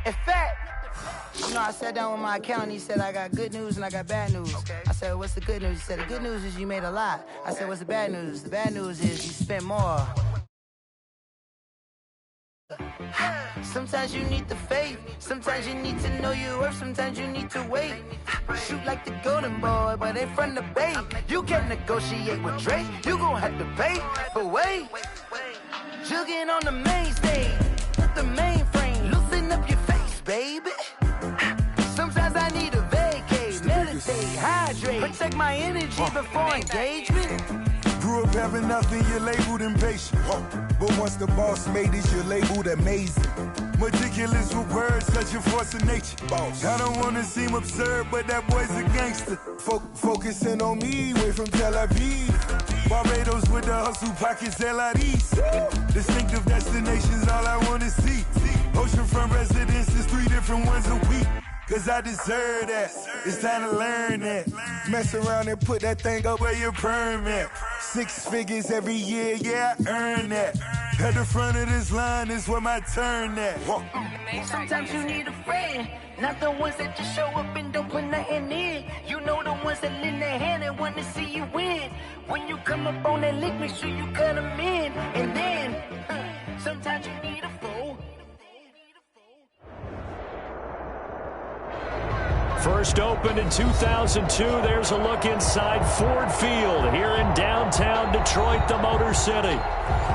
In fact, you know, I sat down with my accountant. He said, I got good news and I got bad news. Okay. I said, what's the good news? He said, the good news is you made a lot. I said, what's the bad news? The bad news is you spent more. Sometimes you need the faith. Sometimes you need to know your worth. Sometimes you need to wait. Shoot like the golden boy, but in front of the bay. You can't negotiate with Drake. You gon' have to pay. But wait, jugging on the main stage. The mainframe, loosen up your face, baby. Sometimes I need a vacate, meditate, hydrate, protect my energy before engagement. Grew up having nothing, you're labeled impatient. But once the boss made it, you're labeled amazing. Meticulous with words, such a force of nature. I don't wanna seem absurd, but that boy's a gangster. Focusing on me, way from Tel Aviv. Barbados with the hustle pockets, LIDs. Distinctive destinations, all I wanna see. Oceanfront residences, 3 different ones a week. Cause I deserve that, it's time to learn that. Mess around and put that thing up where your permit. 6 figures every year, yeah, I earn that. At the front of this line is where my turn at. Sometimes you need a friend, not the ones that just show up and don't put nothing in. You know the ones that lend their hand and want to see you win. When you come up on that lick, make sure you cut them in. And then, sometimes you need a fool. First opened in 2002, there's a look inside Ford Field here in downtown Detroit, the Motor City.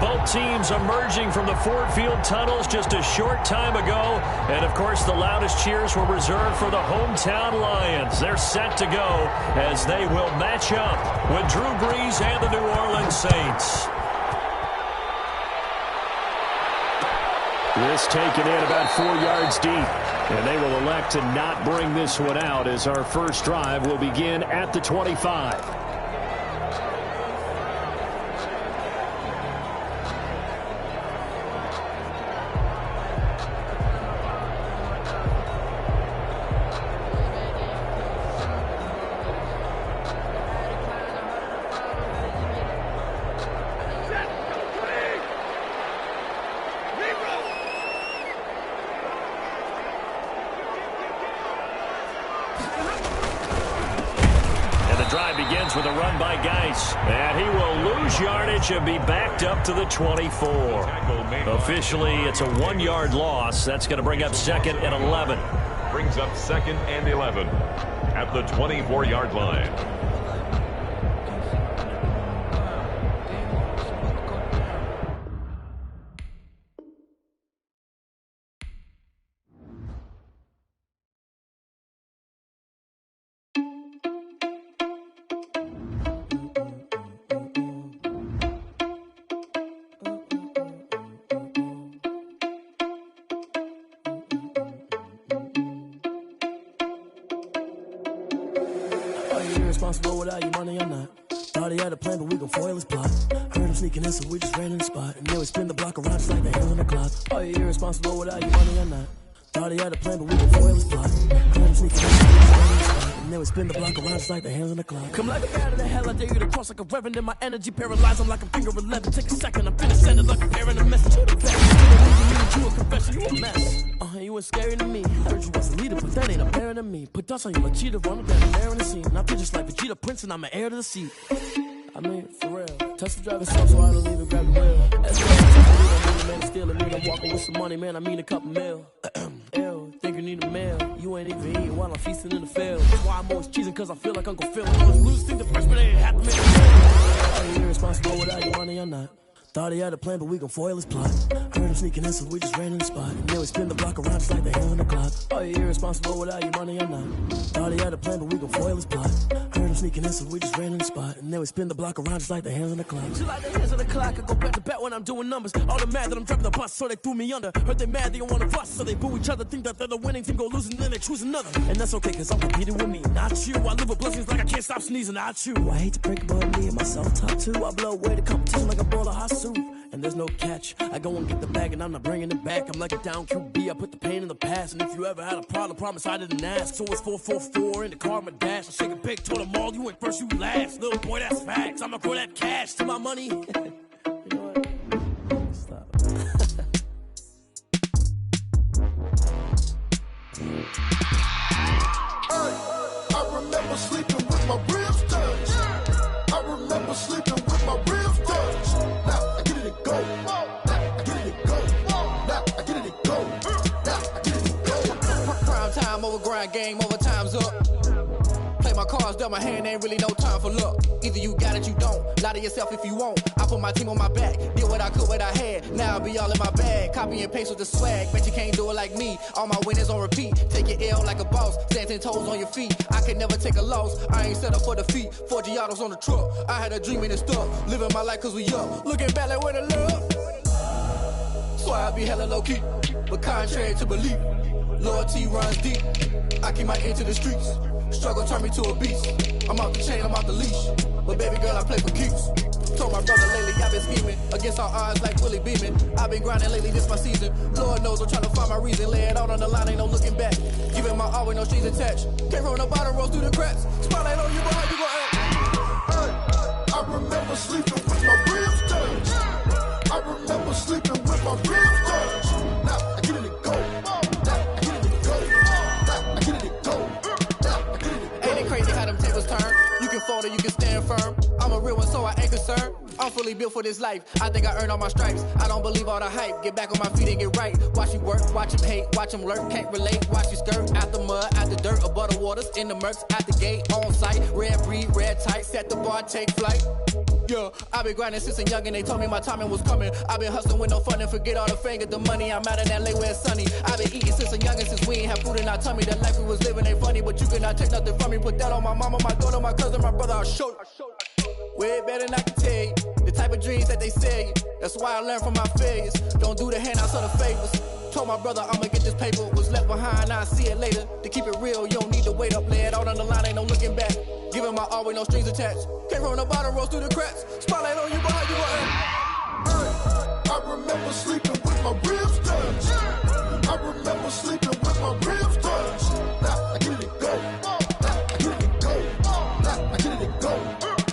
Both teams emerging from the Ford Field tunnels just a short time ago. And, of course, the loudest cheers were reserved for the hometown Lions. They're set to go as they will match up with Drew Brees and the New Orleans Saints. This taken in about 4 yards deep. And they will elect to not bring this one out as our first drive will begin at the 25. With a run by Geis, and he will lose yardage and be backed up to the 24. Officially, it's a 1-yard loss. That's going to bring up 2nd and 11. Brings up 2nd and 11 at the 24-yard line. Responsible without your money or not. Thought he had a plan, but we gon' foil his plot. Heard him sneaking in, so we just ran in the spot. And then we spin the block around just like the hands on the clock. Are you irresponsible without your money or not? Thought he had a plan, but we gon' foil his plot. Heard him sneaking in, so we just ran in the spot. And then we spin the block around just like the hands on the clock. Come like a bat of the hell, I dare you to cross like a reverend. In my energy paralyzed, I'm like a finger 11. Take a second, I'm finna send it like a parent a message to the best. You a confession, you a mess. You ain't scary to me. Heard you was a leader, but that ain't apparent to me. Put dust on you like cheetah, running down the air in the scene. I feel just like Vegeta Prince, and I'm an heir to the seat. I mean, for real. Tesla driving slow, so I don't even grab the wheel. That's why I mean, man, stealing me. I'm walking with some money, man. I mean a couple mil. Ew, think you need a meal. You ain't even eating while I'm feasting in the field. That's why I'm always cheesing, cause I feel like Uncle Phil. I was losing the first, but they ain't have to make a deal. Are you irresponsible without your money or not? Thought he had a plan, but we gon' foil his plot. Heard him sneaking in, so we just ran in the spot. And then we spin the block around just like the hands on the clock. Are you irresponsible without your money or not? Thought he had a plan, but we gon' foil his plot. Heard him sneaking in, so we just ran in the spot. And then we spin the block around just like the hands on the clock. Just like the hands on the clock, I go back to back when I'm doing numbers. All the mad that I'm driving the bus, so they threw me under. Heard they mad, they don't wanna bust, so they boo each other. Think that they're the winning team, go losing, then they choose another. And that's okay, cause I'm competing with me, not you. I live with blessings like I can't stop sneezing, not you. I hate to break it, but me and myself top 2. I blow away the competition like a bowl of hot soup. And there's no catch. I go and get the bag and I'm not bringing it back. I'm like a down QB, I put the pain in the past. And if you ever had a problem, promise I didn't ask. So it's 444 in the car, my dash. I shake a big, told them all, you ain't first, you last. Little boy, that's facts. I'ma grow that cash to my money. You know what? Stop. sleeping with my ribs touched. I remember sleeping with my ribs touched. Now I get it and go. Now I get it and go. Now I get it and go. Now I get it and go. Prime time over grind game, over time's up. Play my cards, dealt my hand, ain't really no time for luck. Either you got it, you don't. Lie to yourself if you won't. I put my team on my back, did what I could, what I had. Now I'll be all in my bag, copy and paste with the swag. Bet you can't do it like me. All my winners on repeat. Take your L like a boss, stand 10 toes on your feet. I can never take a loss. I ain't set up for defeat. 4 Giottos on the truck. I had a dream and it stuck. Living my life cause we up. Looking back like where the love. So I be hella low key, but contrary to belief, loyalty runs deep. I keep my ear to the streets. Struggle turned me to a beast. I'm off the chain, I'm off the leash. But baby girl, I play for keeps. Told my brother lately, I've been scheming against all odds like Willie Beeman. I've been grinding lately, this my season. Lord knows I'm trying to find my reason. Lay it out on the line, ain't no looking back. Giving my all with no strings attached. Came from the bottom, rose through the cracks. Spotlight on you, but how you gon' act? I remember sleeping with my ribs touched. I remember sleeping with my ribs touched. Now I get it and go. Now I get it and go. Now I get it and go. Now I get it and go. Ain't it crazy how them tables turn? You can fold or you can stand firm. I'm a real one, so I ain't concerned. I'm fully built for this life. I think I earned all my stripes. I don't believe all the hype. Get back on my feet and get right. Watch you work, watch him hate, watch him lurk. Can't relate, watch you skirt. Out the mud, out the dirt, above the waters, in the murks, out the gate, on site. Red breed, red tight, set the bar, take flight. Yeah, I been grinding since a youngin', they told me my timing was coming. I been hustling with no fun and forget all the fame, get the money. I'm out in LA where it's sunny. I been eating since a youngin', since we ain't have food in our tummy. The life we was living ain't funny, but you cannot take nothing from me. Put that on my mama, my daughter, my cousin, my brother, I'll show you. Way better than I can tell you. The type of dreams that they sell you. That's why I learned from my failures. Don't do the handouts or the favors. Told my brother I'ma get this paper. Was left behind, I'll see it later. To keep it real, you don't need to wait up. Lay it out on the line, ain't no looking back. Giving my all with no strings attached. Came from the bottom, rose through the cracks. Spotlight on you, but how you gon' act? I remember sleeping with my ribs touched. I remember sleeping with my ribs touched. Now I get it and go. Now I get it and go. Now I get it and go.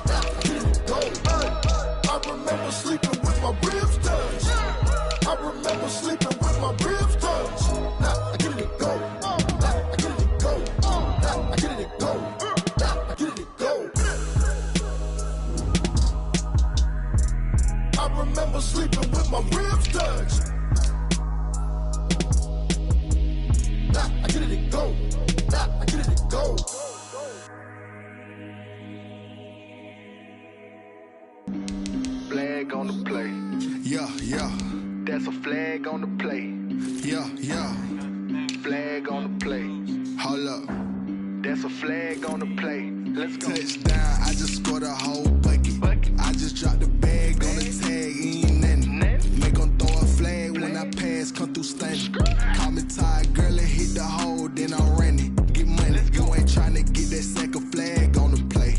Now I get it and go. I remember sleeping with my ribs touched. I remember sleeping with my ribs touched. Now I get it and go. Now I get it and go. Now I get it and go. Now I get it and go. I remember sleeping with my ribs touched. Now I get it and go. Now I get it and go. Flag on the play. Yeah, yeah. That's a flag on the play. Yeah, yeah. Flag on the play. Hold up. That's a flag on the play. Let's go. Touchdown, I just scored a whole bucket. I just dropped the bag on the tag, ain't nothing. Make 'em throw a flag when I pass, come through stunning. Call me tired, girl, it hit the hole, then I'm running. Get money, you ain't tryna get that second flag on the play.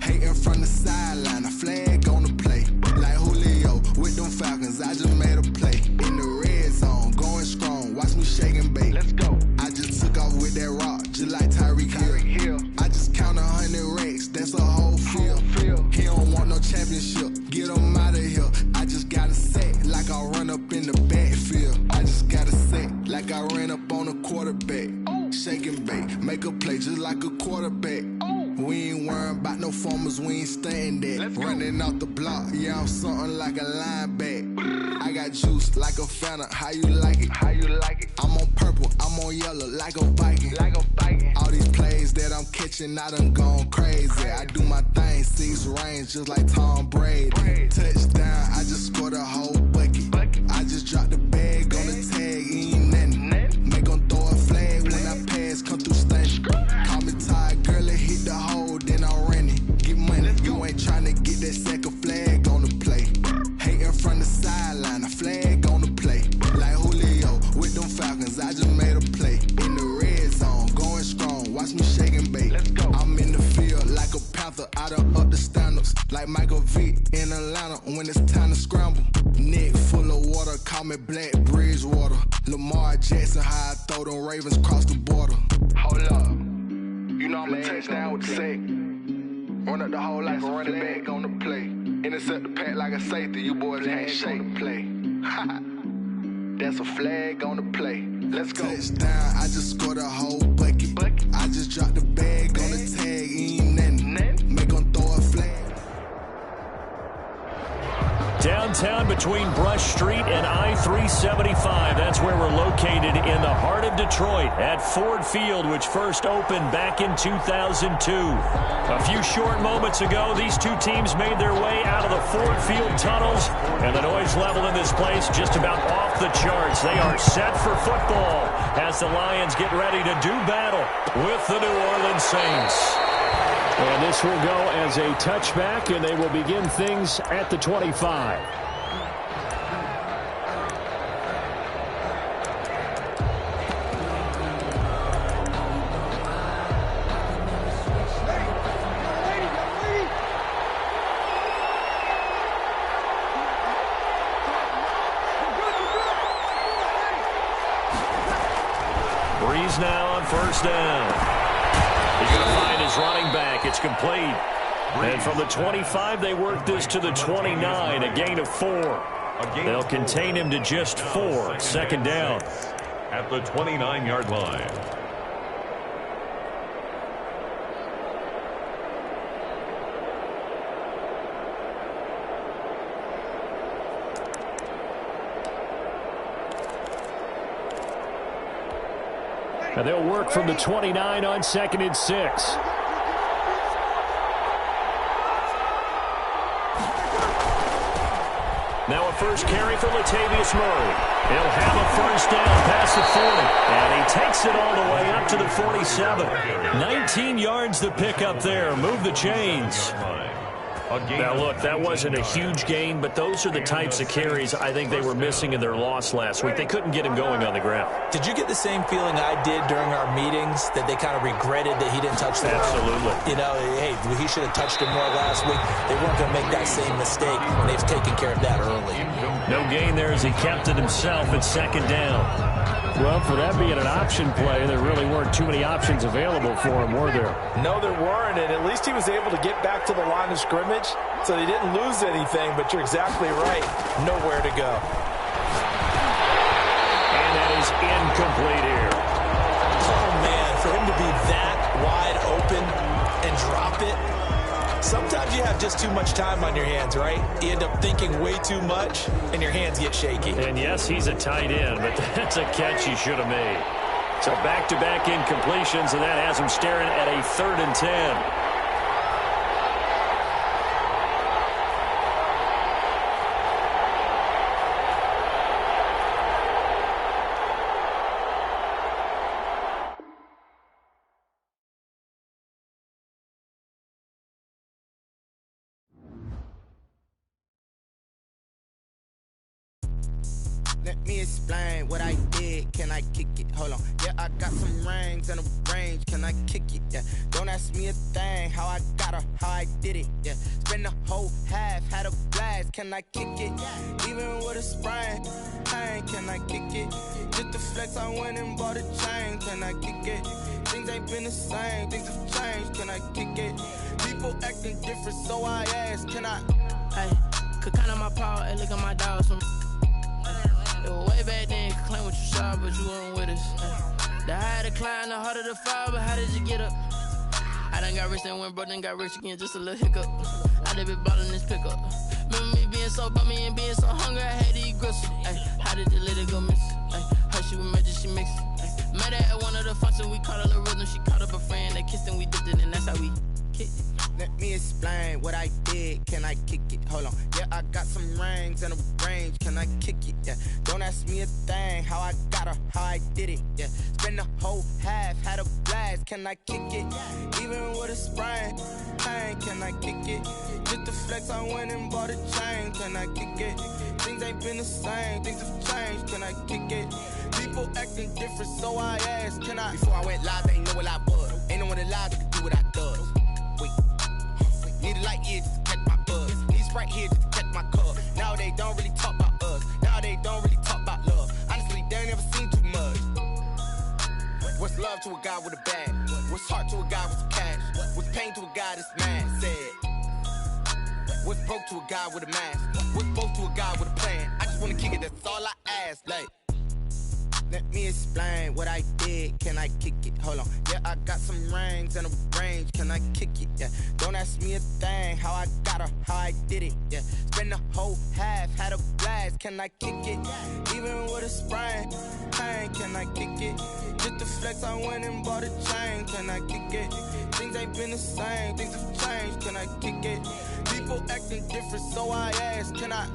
Hating from the sideline, a flag on the play. Like Julio with them Falcons, I just made a play. In the red zone, going strong, watch me shake and bake. Let's go. I just took off with that rock, just like Tyreek Hill. I just count 100 racks, that's a whole field. He don't want no championship, get him out of here. I just gotta set, like I run up in the backfield. I just gotta set, like I ran up on a quarterback. Shake and bake, make a play just like a quarterback. We ain't worrying about no formers, we ain't staying there. Running off the block, yeah, I'm something like a linebacker. I got juice like a Fanta, how you like it? How you like it? I'm on purple, I'm on yellow, like a Viking. Like a Viking. All these plays that I'm catching, I done gone crazy. I do my thing, 6 range, just like Tom Brady. Touchdown, I just scored a whole bucket. I just dropped the bag on the tag, ain't nothing. Make 'em throw a flag when I pass, come through stunning. Call me tired, girl, it hit the hole, then I'm running. Get money, you ain't tryna get that second flag on the play. Hating from the sideline, a flag on the play. Like Julio with them Falcons, I just made a play. In the red zone, going strong, watch me shake and bake. Let's go. I'm in the field like a Panther, I done up the standards. Like Michael Vick in Atlanta when it's time to scramble. Neck full of water, call me Black Bridgewater. Lamar Jackson, how I throw them Ravens cross the border. Hold up. You know I'm a touchdown with the sack. Run up the whole like a running back on the play. Intercept the pack like a safety. You boys ain't shake the play. That's a flag on the play. Let's go. Touchdown, I just scored a whole bucket. I just dropped the bag on the tag, Street and I-375. That's where we're located in the heart of Detroit at Ford Field, which first opened back in 2002. A few short moments ago, these two teams made their way out of the Ford Field tunnels, and the noise level in this place just about off the charts. They are set for football as the Lions get ready to do battle with the New Orleans Saints. And this will go as a touchback, and they will begin things at the 25. Breeze now on first down. He's going to find his running back. It's complete. And from the 25, they work this to the 29, a gain of 4. They'll contain him to just 4. Second down. At the 29-yard line. And they'll work from the 29 on 2nd and 6. Now a first carry for Latavius Murray. He'll have a first down past the 40. And he takes it all the way up to the 47. 19 yards to pick up there. Move the chains. Now, look, that wasn't a huge gain, but those are the types of carries I think they were missing in their loss last week. They couldn't get him going on the ground. Did you get the same feeling I did during our meetings, that they kind of regretted that he didn't touch the ball? Absolutely. You know, hey, he should have touched him more last week. They weren't going to make that same mistake, and they've taken care of that early. No gain there as he kept it himself at second down. Well, for that being an option play, there really weren't too many options available for him, were there? No, there weren't, and at least he was able to get back to the line of scrimmage, so he didn't lose anything, but you're exactly right. Nowhere to go. And that is incomplete here. Oh, man, for him to be that wide open and drop it. Sometimes you have just too much time on your hands, right? You end up thinking way too much, and your hands get shaky. And yes, he's a tight end, but that's a catch he should have made. So back-to-back incompletions, and that has him staring at a 3rd and 10. Let me explain what I did. Can I kick it? Hold on. Yeah, I got some rings and a range. Can I kick it? Yeah. Don't ask me a thing. How I got her, how I did it. Yeah. Spend the whole half, had a blast. Can I kick it? Even with a sprain, pain. Can I kick it? Just the flex, I went and bought a chain. Can I kick it? Things ain't been the same. Things have changed. Can I kick it? People acting different, so I ask. Can I? Hey, could count on my power and look at my dogs from. It was way back then, you could claim what you saw, but you weren't with us. The higher the climb, the harder the fall, but how did you get up? I done got rich and went broke, then got rich again, just a little hiccup. I done been ballin' this pickup. Remember me being so bummy and being so hungry, I had to eat gristle. How did the lady go miss? Her she was magic, she mixed. Met her at one of the functions, we caught a little rhythm, she caught up a friend, they kissed and we dipped it, and that's how we kicked it. Let me explain what I did. Can I kick it? Hold on. Yeah, I got some rings and a range. Can I kick it? Yeah. Don't ask me a thing. How I got her, how I did it. Yeah. Spend the whole half, had a blast. Can I kick it? Even with a sprain, pain. Can I kick it? Just the flex, I went and bought a chain. Can I kick it? Things ain't been the same. Things have changed. Can I kick it? People acting different, so I asked. Can I? Before I went live, they ain't know what I was. Ain't no one alive that could do what I does. Wait. Need a light here just to catch my buzz. Need Sprite here just to catch my cup. Now they don't really talk about us. Now they don't really talk about love. Honestly, they ain't never seen too much. What's love to a guy with a bag? What's heart to a guy with some cash? What's pain to a guy that's mad? Said. What's broke to a guy with a mask? What's broke to a guy with a plan? I just wanna kick it, that's all I ask. Like, Let me explain what I did. Can I kick it? Hold on. Yeah, I got some rings and a range. Can I kick it? Yeah. Don't ask me a thing. How I got her, how I did it. Yeah. Spend the whole half, had a blast. Can I kick it? Even with a sprain. Pain, can I kick it? Just the flex, I went and bought a chain. Can I kick it? Things ain't been the same. Things have changed. Can I kick it? People acting different, so I ask. Can I?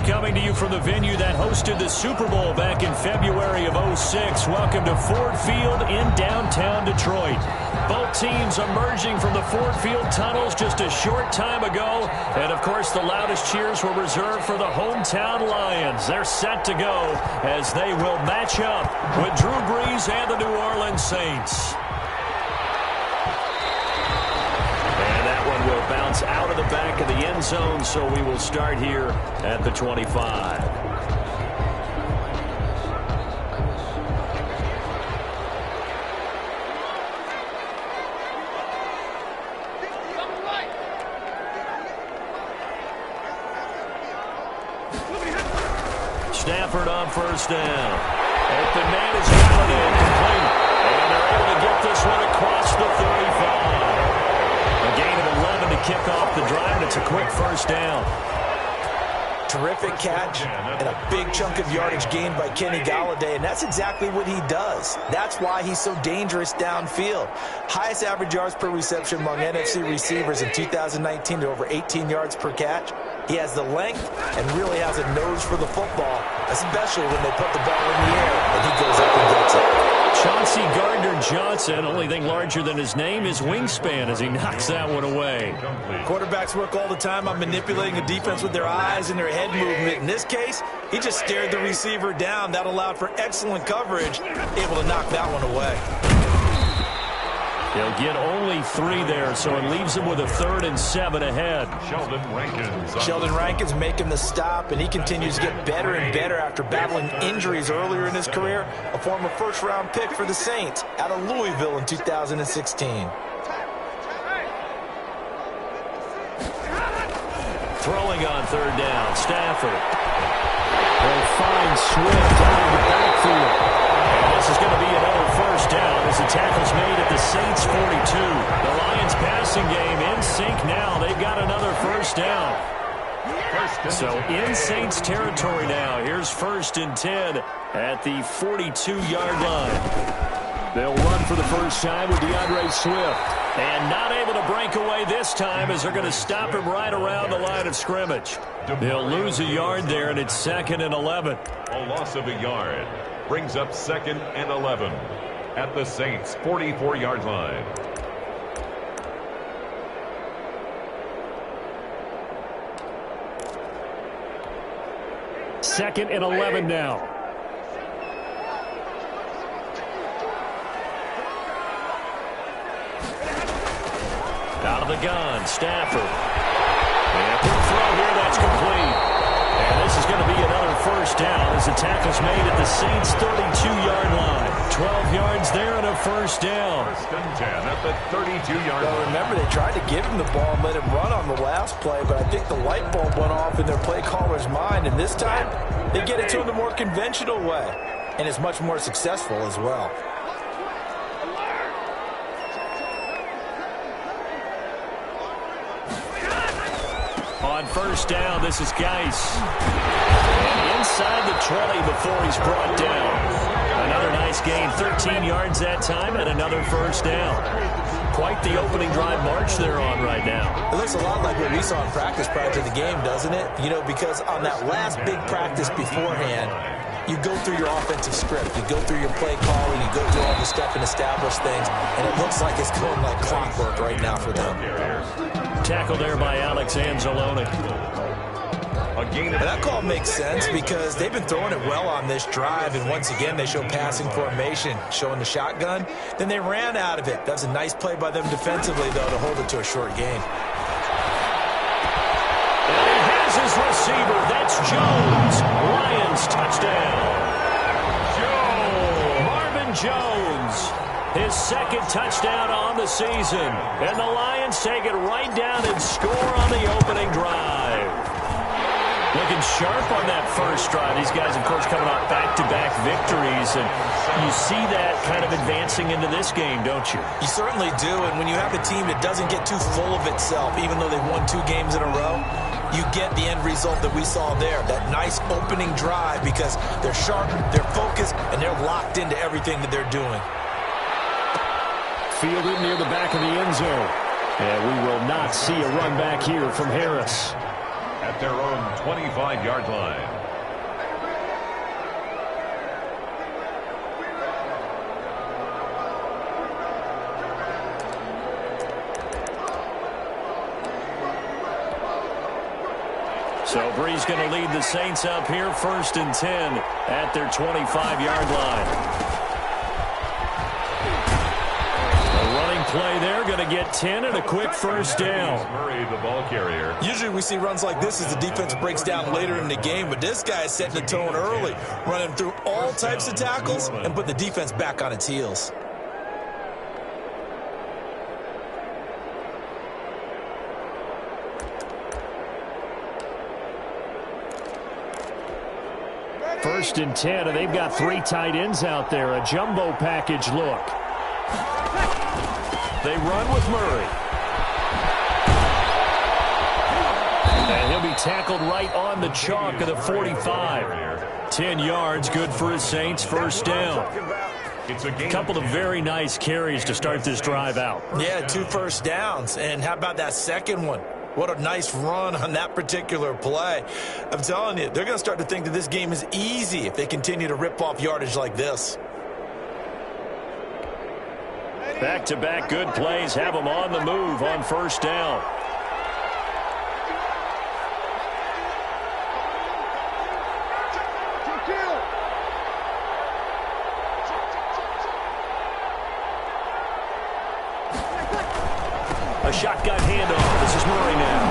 Coming to you from the venue that hosted the Super Bowl back in February of '06. Welcome to Ford Field in downtown Detroit. Both teams emerging from the Ford Field tunnels just a short time ago. And, of course, the loudest cheers were reserved for the hometown Lions. They're set to go as they will match up with Drew Brees and the New Orleans Saints. Will bounce out of the back of the end zone, so we will start here at the 25. Stafford on first down. Open man is Galladay, complete. And they're able to get this one across the 35. A gain of 11 to kick off the drive, and it's a quick first down. Terrific catch and a big chunk of yardage gained by Kenny Galladay, and that's exactly what he does. That's why he's so dangerous downfield. Highest average yards per reception among NFC receivers in 2019 to over 18 yards per catch. He has the length and really has a nose for the football, especially when they put the ball in the air and he goes up and gets it. Chauncey Gardner-Johnson, only thing larger than his name is wingspan as he knocks that one away. Quarterbacks work all the time on manipulating a defense with their eyes and their head movement. In this case, he just stared the receiver down. That allowed for excellent coverage, able to knock that one away. He'll get only 3 there, so it leaves him with a 3rd and 7 ahead. Sheldon Rankins making the stop, and he continues to get better and better after battling injuries earlier in his career. A former first-round pick for the Saints out of Louisville in 2016. Throwing on 3rd down, Stafford. They'll find Swift out of the backfield. And this is going to be another first down as the tackle's made at the Saints 42. The Lions passing game in sync now. They've got another first down. So in Saints territory now. Here's 1st and 10 at the 42-yard line. They'll run for the first time with DeAndre Swift. And not able to break away this time as they're going to stop him right around the line of scrimmage. They'll lose a yard there, and it's 2nd and 11. A loss of a yard brings up 2nd and 11 at the Saints' 44-yard line. Second and 11 now. Out of the gun, Stafford. And a quick throw here, that's complete. And this is going to be another first first down as the tackle's made at the Saints' 32-yard line. 12 yards there and a first down. First and 10 at the 32-yard line. Remember, they tried to give him the ball and let him run on the last play, but I think the light bulb went off in their play caller's mind, and this time they get it to him the more conventional way, and it's much more successful as well. On first down, this is Geis. And inside the 20 before he's brought down. Another nice gain, 13 yards that time, and another first down. Quite the opening drive march they're on right now. It looks a lot like what we saw in practice prior to the game, doesn't it? You know, because on that last big practice beforehand, you go through your offensive script, you go through your play calling, you go through all the stuff and establish things, and it looks like it's going like clockwork right now for them. Tackle there by Alex Anzalone. And that call makes sense because they've been throwing it well on this drive, and once again they show passing formation, showing the shotgun. Then they ran out of it. That's a nice play by them defensively, though, to hold it to a short game. And he has his receiver. That's Jones. Lions touchdown. Marvin Jones. His second touchdown on the season. And the Lions take it right down and score on the opening drive. Looking sharp on that first drive. These guys, of course, coming off back-to-back victories, and you see that kind of advancing into this game, don't you? You certainly do, and when you have a team that doesn't get too full of itself, even though they've won 2 games in a row, you get the end result that we saw there, that nice opening drive, because they're sharp, they're focused, and they're locked into everything that they're doing. Fielded near the back of the end zone. And we will not see a run back here from Harris. At their own 25-yard line. So Bree's going to lead the Saints up here, 1st and 10 at their 25-yard line. Play there, going to get 10 and a quick first down. Murray, the ball carrier. Usually we see runs like this as the defense breaks down later in the game, but this guy is setting the tone early, running through all types of tackles and put the defense back on its heels. First and 10, and they've got 3 tight ends out there. A jumbo package look. They run with Murray. And he'll be tackled right on the chalk of the 45. 10 yards, good for his Saints, first down. A couple of very nice carries to start this drive out. Yeah, 2 first downs. And how about that second one? What a nice run on that particular play. I'm telling you, they're going to start to think that this game is easy if they continue to rip off yardage like this. Back-to-back good plays have them on the move on first down. A shotgun handoff. This is Murray now.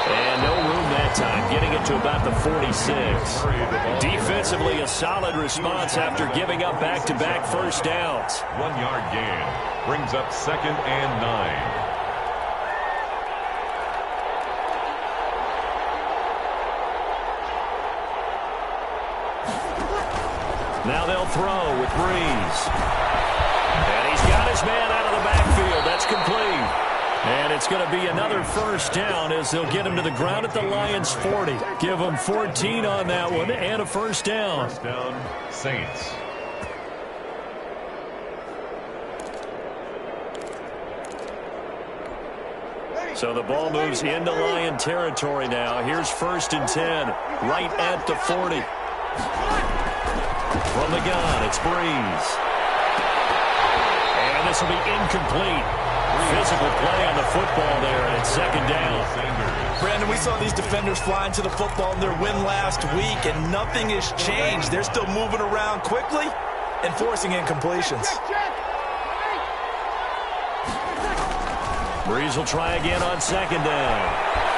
And no room that time, getting it to about the 46. Defensively, a solid response after giving up back-to-back first downs. 1-yard gain brings up 2nd and 9. Now they'll throw with Breeze. And he's got his man out of the backfield. That's complete. And it's going to be another first down as they'll get him to the ground at the Lions' 40. Give them 14 on that one and a first down. First down, Saints. So the ball moves into Lion territory now. Here's 1st and 10, right at the 40. From the gun, it's Breeze. And this will be incomplete. Physical play on the football there, and it's 2nd down. Brandon, we saw these defenders flying to the football in their win last week, and nothing has changed. They're still moving around quickly and forcing incompletions. Breeze will try again on 2nd down.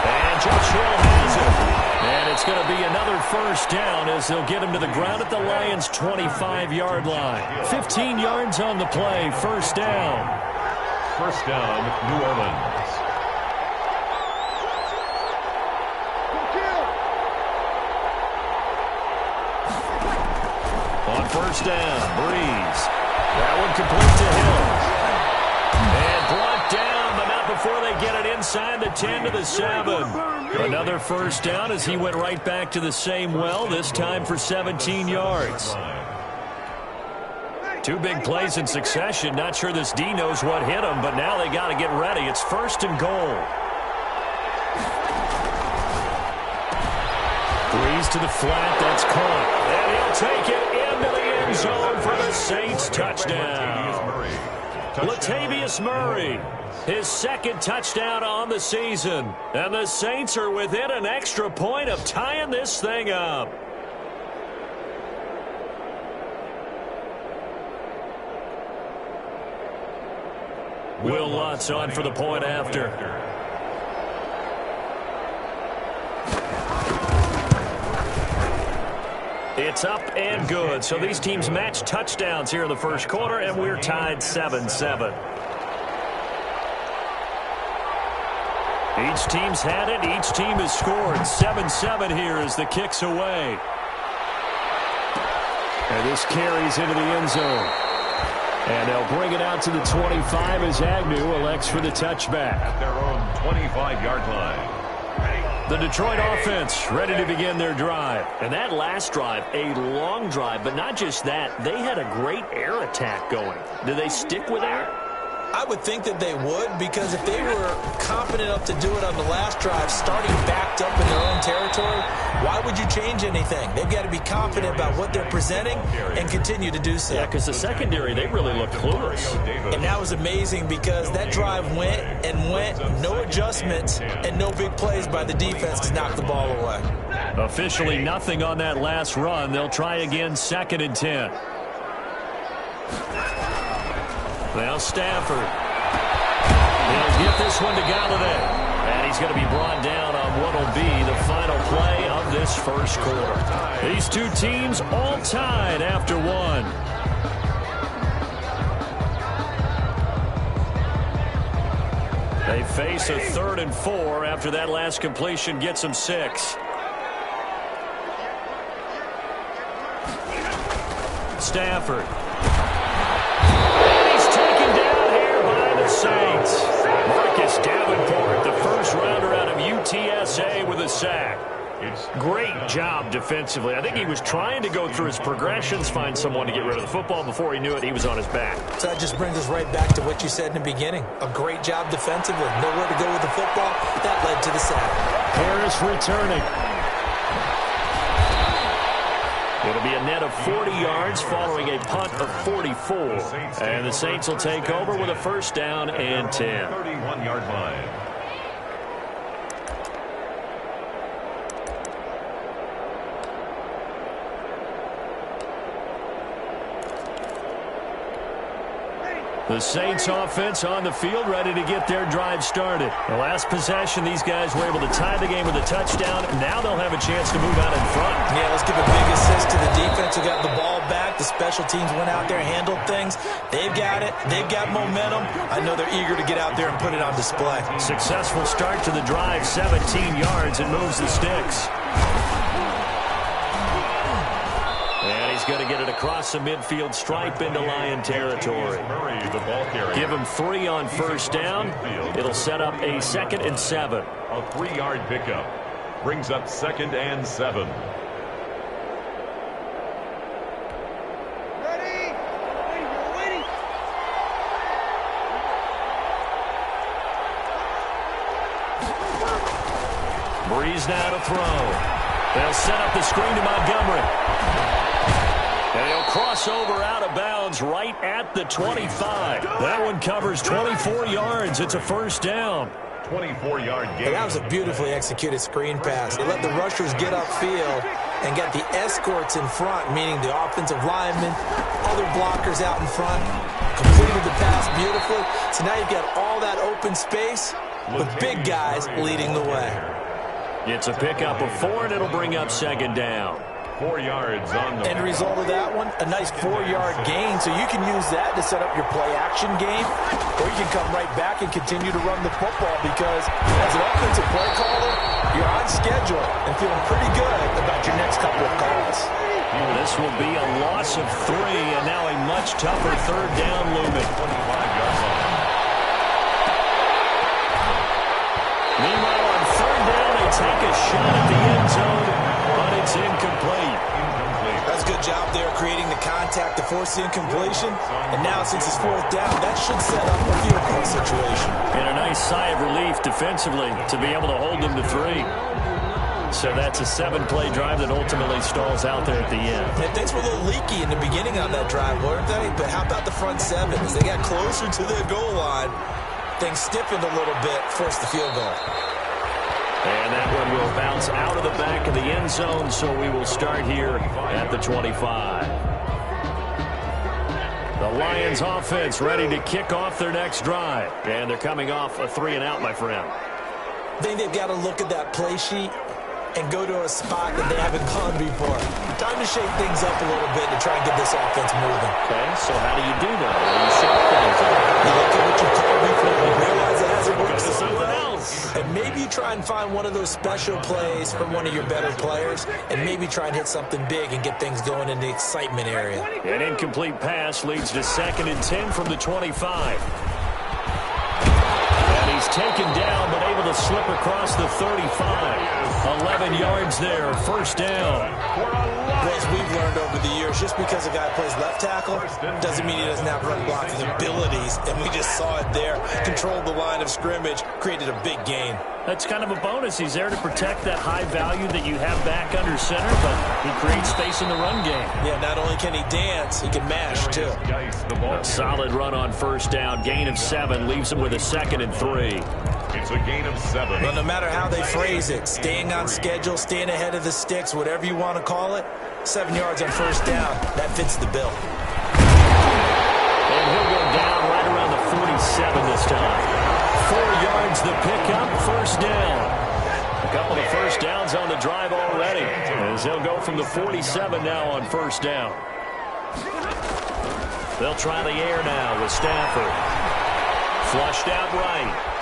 And Josh Hill has it. And it's going to be another first down as they'll get him to the ground at the Lions' 25-yard line. 15 yards on the play, first down. First down, New Orleans. On first down, Breeze. That one complete to Hill. And brought down, but not before they get it inside the 10 to the 7. Another first down as he went right back to the same well, this time for 17 yards. Two big plays in succession. Not sure this D knows what hit him, but now they got to get ready. It's first and goal. Breeze to the flat. That's caught. And he'll take it into the end zone for the Saints touchdown. Latavius Murray, his second touchdown on the season. And the Saints are within an extra point of tying this thing up. Will Lutz on for the point after. It's up and good. So these teams match touchdowns here in the first quarter, and we're tied 7-7. Each team's had it. Each team has scored. 7-7 here as the kick's away. And this carries into the end zone. And they'll bring it out to the 25 as Agnew elects for the touchback. At their own 25-yard line. The Detroit offense ready to begin their drive. And that last drive, a long drive, but not just that. They had a great air attack going. Do they stick with air? I would think that they would, because if they were confident enough to do it on the last drive, starting backed up in their own territory, why would you change anything? They've got to be confident about what they're presenting and continue to do so. Yeah, because the secondary, they really looked clueless. And that was amazing because that drive went and went, no adjustments, and no big plays by the defense to knock the ball away. Officially nothing on that last run. They'll try again, 2nd and 10. Now Stafford. He'll get this one to Galladay. And he's going to be brought down on what will be the final play of this first quarter. These two teams all tied after one. They face a 3rd and 4 after that last completion gets them 6. Stafford. Saints. Marcus Davenport, the first rounder out of UTSA with a sack. Great job defensively. I think he was trying to go through his progressions, find someone to get rid of the football. Before he knew it, he was on his back. So that just brings us right back to what you said in the beginning. A great job defensively. Nowhere to go with the football. That led to the sack. Harris returning. It'll be a net of 40 yards following a punt of 44. And the Saints will take over with a first down and 10. 31-yard line. The Saints offense on the field ready to get their drive started. The last possession, these guys were able to tie the game with a touchdown. Now they'll have a chance to move out in front. Yeah, let's give a big assist to the defense who got the ball back. The special teams went out there and handled things. They've got it. They've got momentum. I know they're eager to get out there and put it on display. Successful start to the drive, 17 yards, and moves the sticks. And he's going to get it across the midfield stripe into Lion territory. Give him 3 on first down. It'll set up a 2nd and 7. A 3-yard pickup brings up 2nd and 7. Breeze now to throw. They'll set up the screen to Montgomery. And he'll cross over out of bounds right at the 25. That one covers 24 yards. It's a first down. 24-yard gain. That was a beautifully executed screen pass. They let the rushers get upfield and got the escorts in front, meaning the offensive linemen, other blockers out in front, completed the pass beautifully. So now you've got all that open space with big guys leading the way. It's a pickup of 4, and it'll bring up second down. 4 yards on the end result of that one, a nice 4-yard gain, so you can use that to set up your play-action game, or you can come right back and continue to run the football because as an offensive play caller, you're on schedule and feeling pretty good about your next couple of calls. This will be a loss of 3, and now a much tougher third down looming. 25-yard line. Meanwhile, on third down, they take a shot at the end zone, but it's incomplete. That's a good job there creating the contact to force the incompletion. And now, since it's fourth down, that should set up a field goal situation. And a nice sigh of relief defensively to be able to hold them to 3. So that's a 7-play drive that ultimately stalls out there at the end. And things were a little leaky in the beginning on that drive, weren't they? But how about the front 7? As they got closer to the goal line, things stiffened a little bit, forced the field goal. And that one will bounce out of the back of the end zone, so we will start here at the 25. The Lions offense ready to kick off their next drive. And they're coming off a 3-and-out, my friend. I think they've got to look at that play sheet and go to a spot that they haven't gone before. Time to shake things up a little bit to try and get this offense moving. Okay, so how do you do that? Well, you shake things up. You look at what you've called before and realize it hasn't worked Go to so something well. else. And maybe you try and find one of those special plays from one of your better players and maybe try and hit something big and get things going in the excitement area. An incomplete pass leads to 2nd and 10 from the 25. And he's taken down but able to slip across the 35. 11 yards there, first down. Well, as we've learned over the years, just because a guy plays left tackle doesn't mean he doesn't have run blocking abilities, and we just saw it there. Controlled the line of scrimmage, created a big gain. That's kind of a bonus. He's there to protect that high value that you have back under center, but he creates space in the run game. Yeah, not only can he dance, he can mash, too. A solid run on first down. Gain of 7 leaves him with a 2nd and 3. It's a gain of 7. Well, no matter how they phrase it, staying on schedule, staying ahead of the sticks, whatever you want to call it, 7 yards on first down, that fits the bill. And he'll go down right around the 47 this time. 4 yards the pickup, first down. A couple of first downs on the drive already, as he'll go from the 47 now on first down. They'll try the air now with Stafford. Flushed out right.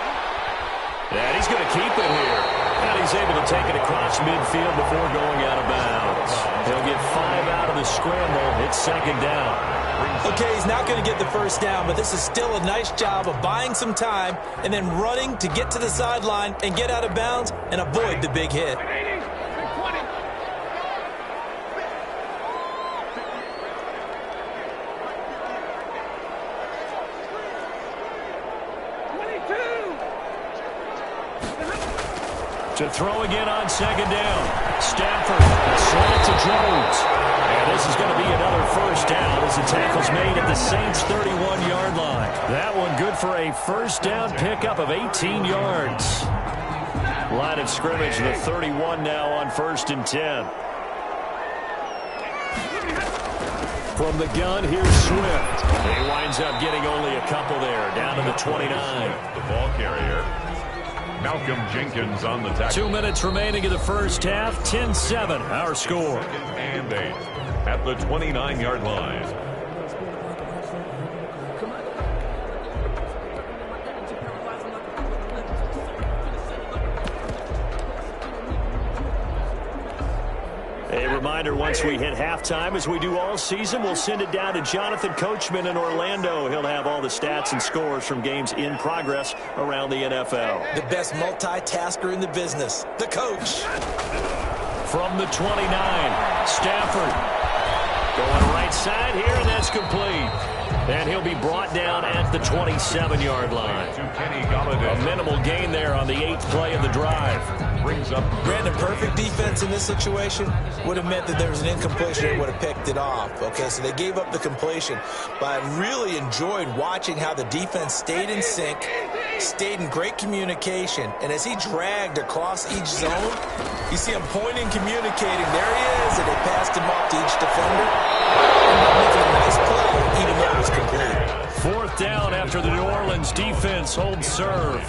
And he's going to keep it here. And he's able to take it across midfield before going out of bounds. He'll get 5 out of the scramble. It's 2nd down. Okay, he's not going to get the first down, but this is still a nice job of buying some time and then running to get to the sideline and get out of bounds and avoid the big hit. To throw again on 2nd down. Stafford, slant to Jones. And this is going to be another first down as the tackle's made at the Saints' 31-yard line. That one good for a first down pickup of 18 yards. Line of scrimmage, the 31 now on 1st and 10. From the gun, here's Swift. He winds up getting only a couple there, down to the 29. The ball carrier. Malcolm Jenkins on the tackle. 2 minutes remaining in the first half. 10-7, our score. And 8 at the 29-yard line. A reminder, once we hit halftime, as we do all season, we'll send it down to Jonathan Coachman in Orlando. He'll have all the stats and scores from games in progress around the NFL. The best multitasker in the business, the coach. From the 29, Stafford going right side here, and that's complete. And he'll be brought down at the 27-yard line. A minimal gain there on the 8th play of the drive. Brings up Brandon, perfect defense in this situation would have meant that there was an incompletion and would have picked it off. Okay, so they gave up the completion. But I really enjoyed watching how the defense stayed in sync, stayed in great communication, and as he dragged across each zone, you see him pointing, communicating. There he is, and they passed him off to each defender. And making a nice play, even though it was complete. 4th down after the New Orleans defense holds serve.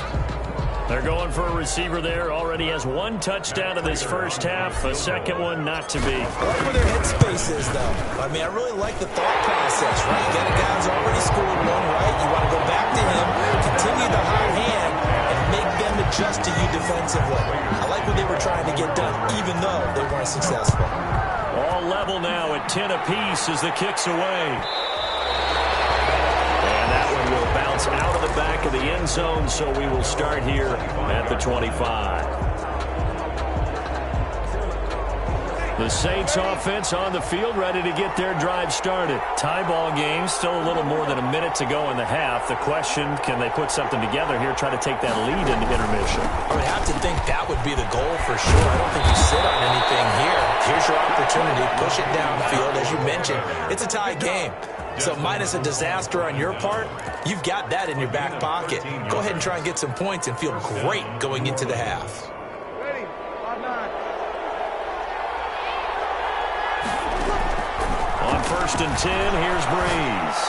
They're going for a receiver there. Already has one touchdown in this first half. A second one not to be. I like where their headspace is, though. I mean, I really like the thought process, right? You got a guy who's already scored one, right? You want to go back to him, continue the hot hand, and make them adjust to you defensively. I like what they were trying to get done, even though they weren't successful. All level now at 10 apiece as the kick's away. And that one will bounce out of the back of the end zone, so we will start here at the 25. The Saints offense on the field, ready to get their drive started. Tie ball game, still a little more than a minute to go in the half. The question, can they put something together here, try to take that lead into intermission? I would have to think that would be the goal for sure. I don't think you sit on anything here. Here's your opportunity. Push it downfield. As you mentioned, it's a tie game. So minus a disaster on your part, you've got that in your back pocket. Go ahead and try and get some points and feel great going into the half. On 1st and 10, here's Breeze.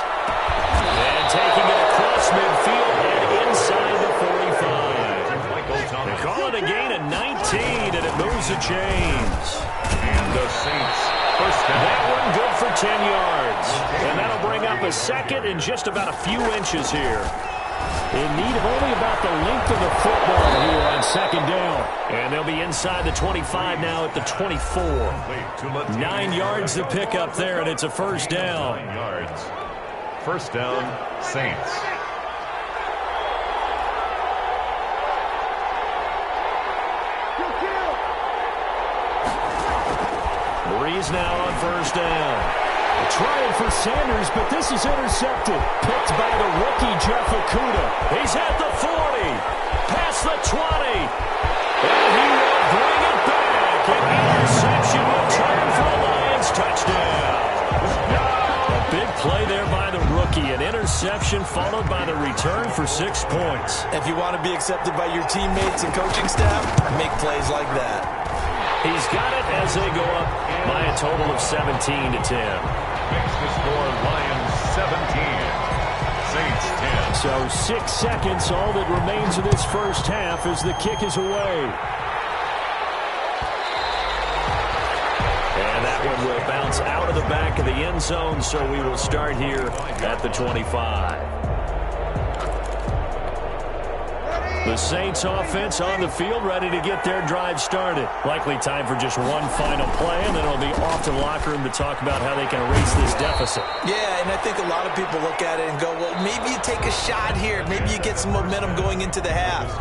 And taking it across midfield and inside the 45. They call it a gain of 19, and it moves the chains. And the Saints first down. That one good for 10 yards. And that'll bring up a second in just about a few inches here. In need of only about the length of the football here on 2nd down. And they'll be inside the 25 now at the 24. 9 yards to pick up there, and it's a first down. 9 yards. First down, Saints. Breeze now on 1st down. Trying for Sanders, but this is intercepted. Picked by the rookie, Jeff Okudah. He's at the 40. Past the 20. And he will bring it back. An interception return for the Lions. Touchdown. A big play there by the rookie. An interception followed by the return for 6 points. If you want to be accepted by your teammates and coaching staff, make plays like that. He's got it as they go up by a total of 17 to 10. Makes the score Lions 17. Saints 10. So 6 seconds, all that remains of this first half as the kick is away. And that one will bounce out of the back of the end zone, so we will start here at the 25. The Saints offense on the field, ready to get their drive started. Likely time for just one final play, and then it'll be off to the locker room to talk about how they can erase this deficit. Yeah, and I think a lot of people look at it and go, well, maybe you take a shot here. Maybe you get some momentum going into the half.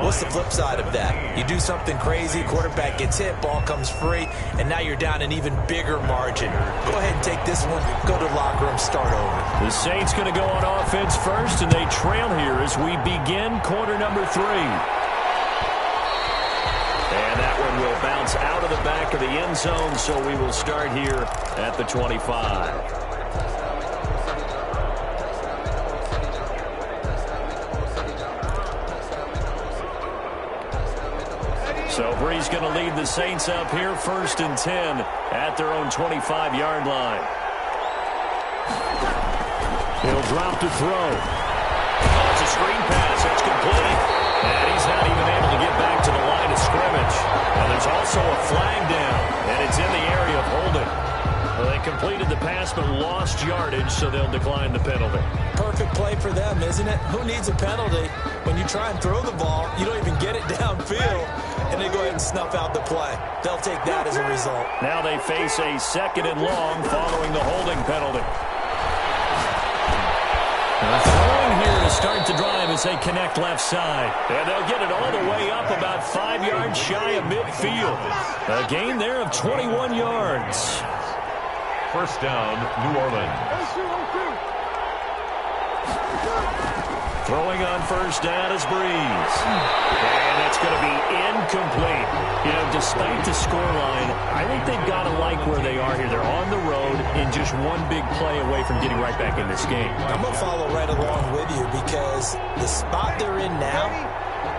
What's the flip side of that? You do something crazy, quarterback gets hit, ball comes free, and now you're down an even bigger margin. Go ahead and take this one, go to the locker room, start over. The Saints going to go on offense first, and they trail here as we begin quarter number 3. And that one will bounce out of the back of the end zone, so we will start here at the 25. So Breeze going to lead the Saints up here, 1st and 10 at their own 25-yard line. He'll drop to throw. Oh, it's a screen pass. It's complete. And he's not even able to get back to the line of scrimmage. And there's also a flag down, and it's in the area of holding. Well, they completed the pass but lost yardage, so they'll decline the penalty. Perfect play for them, isn't it? Who needs a penalty? When you try and throw the ball, you don't even get it downfield, and they go ahead and snuff out the play. They'll take that as a result. Now they face a 2nd and long following the holding penalty. Throwing here to start the drive as they connect left side. And they'll get it all the way up about 5 yards shy of midfield. A gain there of 21 yards. First down, New Orleans. Throwing on 1st down is Breeze. And it's going to be incomplete. You know, despite the scoreline, I think they've got to like where they are here. They're on the road and just one big play away from getting right back in this game. I'm going to follow right along with you because the spot they're in now,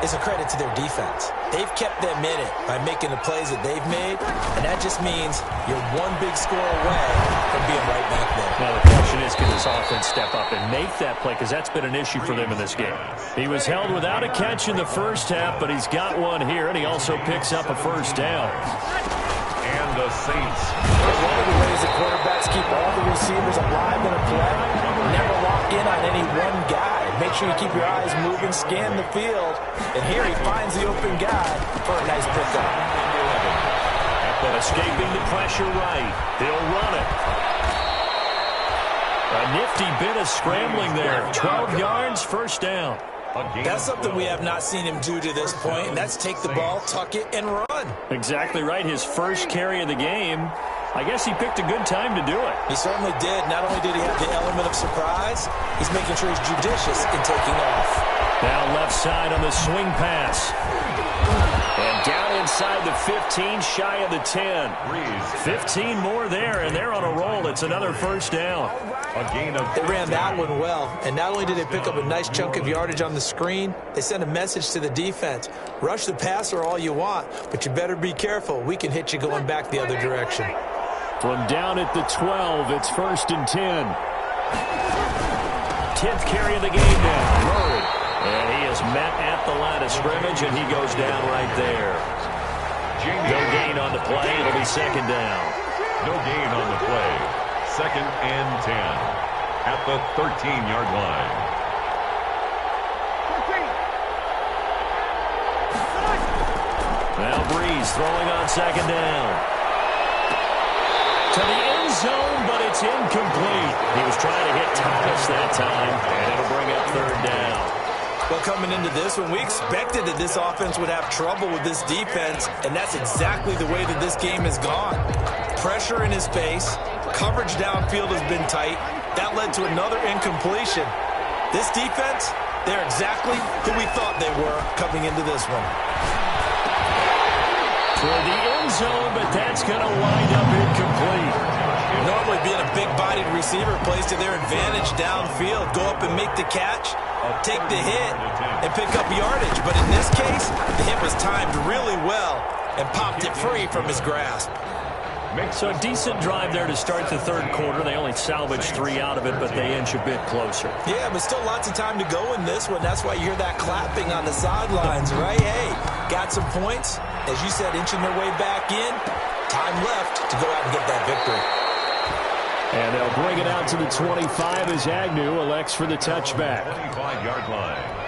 is a credit to their defense. They've kept them in it by making the plays that they've made, and that just means you're one big score away from being right back there. Now the question is, can this offense step up and make that play, because that's been an issue for them in this game. He was held without a catch in the first half, but he's got one here, and he also picks up a first down. And the Saints. One of the ways that quarterbacks keep all the receivers alive in a play, never lock in on any one guy. Make sure you keep your eyes moving, scan the field, and here he finds the open guy for a nice pickup. But escaping the pressure right, he'll run it. A nifty bit of scrambling there. 12 yards, first down. That's something we have not seen him do to this point, and that's take the ball, tuck it, and run. Exactly right. His first carry of the game. I guess he picked a good time to do it. He certainly did. Not only did he have the element of surprise, he's making sure he's judicious in taking off. Now left side on the swing pass. And down inside the 15, shy of the 10. 15 more there, and they're on a roll. It's another first down. They ran that one well, and not only did they pick up a nice chunk of yardage on the screen, they sent a message to the defense. Rush the passer all you want, but you better be careful. We can hit you going back the other direction. From down at the 12, it's 1st and 10. 10th carry of the game now. Murray. And he is met at the line of scrimmage, and he goes down right there. No gain on the play. It'll be second down. No gain on the play. 2nd and 10 at the 13-yard line. Now Breeze throwing on second down. To the end zone, but it's incomplete. He was trying to hit Thomas that time, and it'll bring up third down. Well, coming into this one, we expected that this offense would have trouble with this defense, and that's exactly the way that this game has gone. Pressure in his face, coverage downfield has been tight. That led to another incompletion. This defense, they're exactly who we thought they were coming into this one. Toward the end zone, but that's going to wind up incomplete. Normally being a big-bodied receiver plays to their advantage downfield. Go up and make the catch, take the hit, and pick up yardage. But in this case, the hit was timed really well and popped it free from his grasp. So a decent drive there to start the third quarter. They only salvaged 3 out of it, but they inch a bit closer. Yeah, but still lots of time to go in this one. That's why you hear that clapping on the sidelines, right? Hey, got some points. As you said, inching their way back in. Time left to go out and get that victory. And they'll bring it out to the 25 as Agnew elects for the touchback. 25-yard line.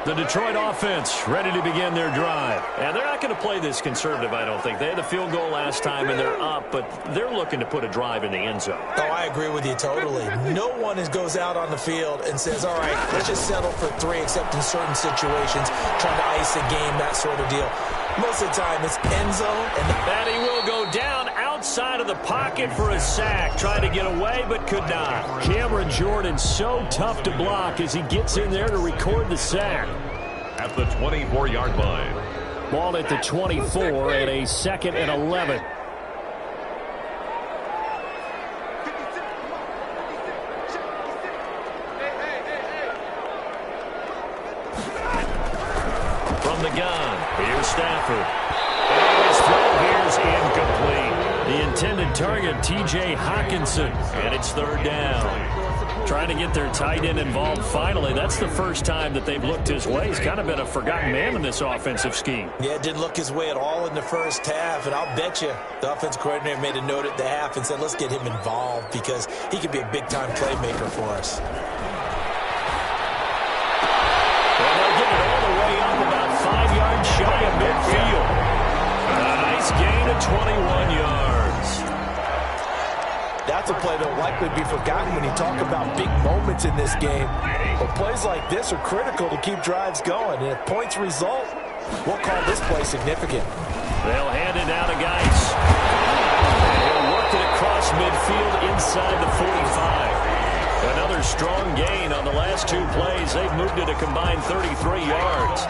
The Detroit offense ready to begin their drive. And they're not going to play this conservative, I don't think. They had the field goal last time, and they're up, but they're looking to put a drive in the end zone. Oh, I agree with you totally. No one goes out on the field and says, all right, let's just settle for 3, except in certain situations, trying to ice a game, that sort of deal. Most of the time, it's end zone. And he will go down outside of the pocket for a sack. Tried to get away, but could not. Cameron Jordan so tough to block as he gets in there to record the sack. At the 24-yard line. Ball at the 24 and a 2nd and 11. From the gun, here's Stafford. And his throw here's incomplete. The intended target, T.J. Hawkinson, and it's third down. Trying to get their tight end involved finally. That's the first time that they've looked his way. He's kind of been a forgotten man in this offensive scheme. Yeah, it didn't look his way at all in the first half, and I'll bet you the offensive coordinator made a note at the half and said, let's get him involved because he could be a big-time playmaker for us. Well, they'll get it all the way up about 5 yards shy of midfield. A nice gain of 21 yards. That's a play that will likely be forgotten when you talk about big moments in this game. But plays like this are critical to keep drives going. And if points result, we'll call this play significant. They'll hand it down to Geis. And he'll work it across midfield inside the 45. Another strong gain on the last 2 plays. They've moved it a combined 33 yards.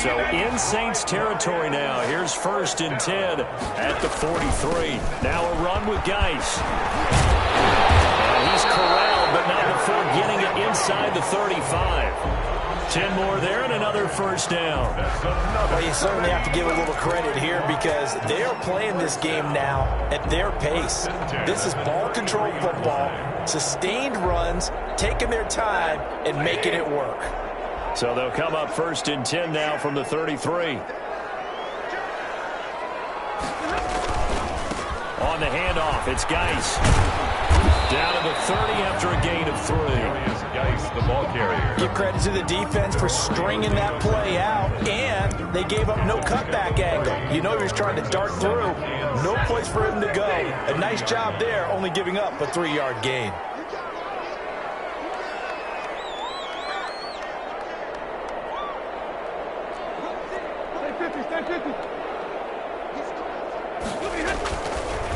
So in Saints territory now. Here's 1st and 10 at the 43. Now a run with Geis. And he's corralled, but not before getting it inside the 35. 10 more there and another first down. Well, you certainly have to give a little credit here because they are playing this game now at their pace. This is ball control football, sustained runs, taking their time and making it work. So they'll come up 1st and 10 now from the 33. On the handoff, it's Geis. Down to the 30 after a gain of 3. Geis, the ball carrier. Give credit to the defense for stringing that play out, and they gave up no cutback angle. You know he was trying to dart through. No place for him to go. A nice job there, only giving up a 3-yard gain.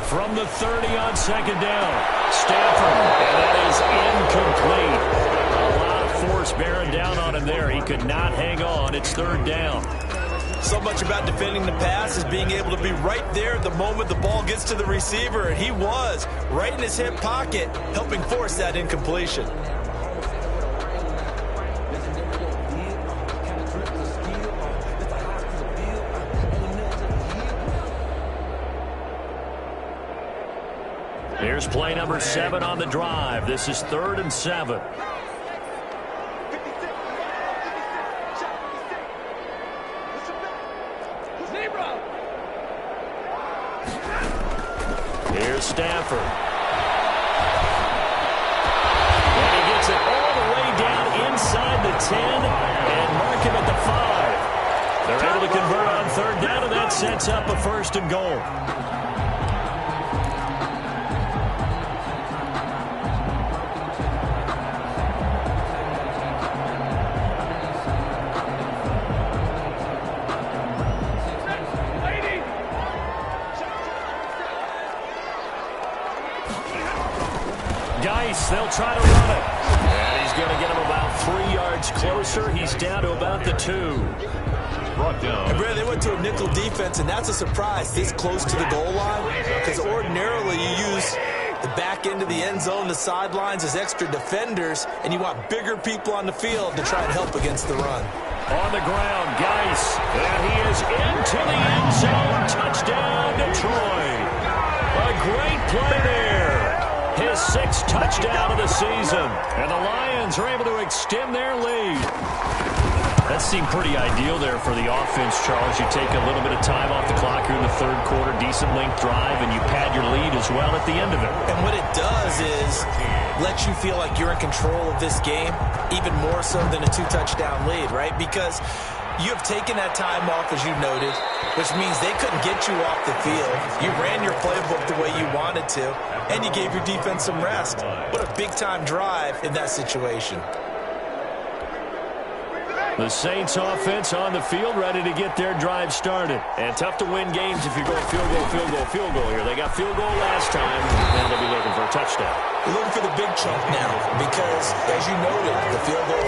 From the 30 on 2nd down, Stafford, and that is incomplete. A lot of force bearing down on him there. He could not hang on. It's 3rd down. So much about defending the pass is being able to be right there the moment the ball gets to the receiver, and he was right in his hip pocket, helping force that incompletion. Here's play number 7 on the drive. This is 3rd and 7. Here's Stafford. And he gets it all the way down inside the 10 and mark him at the 5. They're able to convert on 3rd down, and that sets up a 1st and goal. They'll try to run it. And he's going to get him about 3 yards closer. He's down to about the 2. Brought down. And Brad, they went to a nickel defense, and that's a surprise this close to the goal line because ordinarily you use the back end of the end zone, the sidelines as extra defenders, and you want bigger people on the field to try and help against the run. On the ground, Geis. And he is into the end zone. Touchdown, Detroit. A great play there. His 6th touchdown of the season. And the Lions are able to extend their lead. That seemed pretty ideal there for the offense, Charles. You take a little bit of time off the clock here in the 3rd quarter, decent length drive, and you pad your lead as well at the end of it. And what it does is let you feel like you're in control of this game, even more so than a 2-touchdown lead, right? Because you have taken that time off, as you noted, which means they couldn't get you off the field. You ran your playbook the way you wanted to, and you gave your defense some rest. What a big-time drive in that situation. The Saints offense on the field, ready to get their drive started. And tough to win games if you're going field goal, field goal, field goal here. They got field goal last time, and they'll be looking for a touchdown. You're looking for the big chunk now because, as you noted, the field goal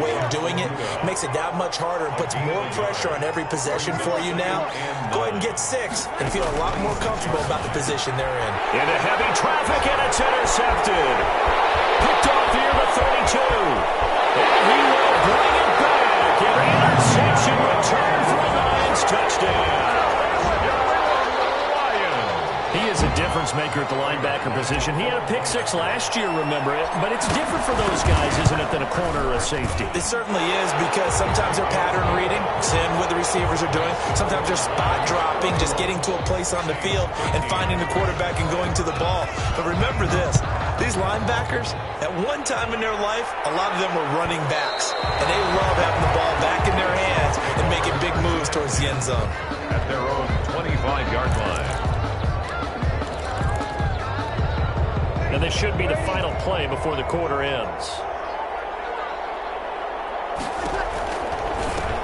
way of doing it makes it that much harder and puts more pressure on every possession for you now. Go ahead and get 6 and feel a lot more comfortable about the position they're in. Into heavy traffic, and it's intercepted. Picked off here the 32. And he will bring it back. An interception return for a Lions touchdown. He is a difference maker at the linebacker position. He had a pick 6 last year, remember it. But it's different for those guys, isn't it, than a corner or a safety? It certainly is because sometimes they're pattern reading, seeing what the receivers are doing. Sometimes they're spot dropping, just getting to a place on the field and finding the quarterback and going to the ball. But remember this, these linebackers, at one time in their life, a lot of them were running backs. And they love having the ball back in their hands and making big moves towards the end zone. At their own 25-yard line. And this should be the final play before the quarter ends.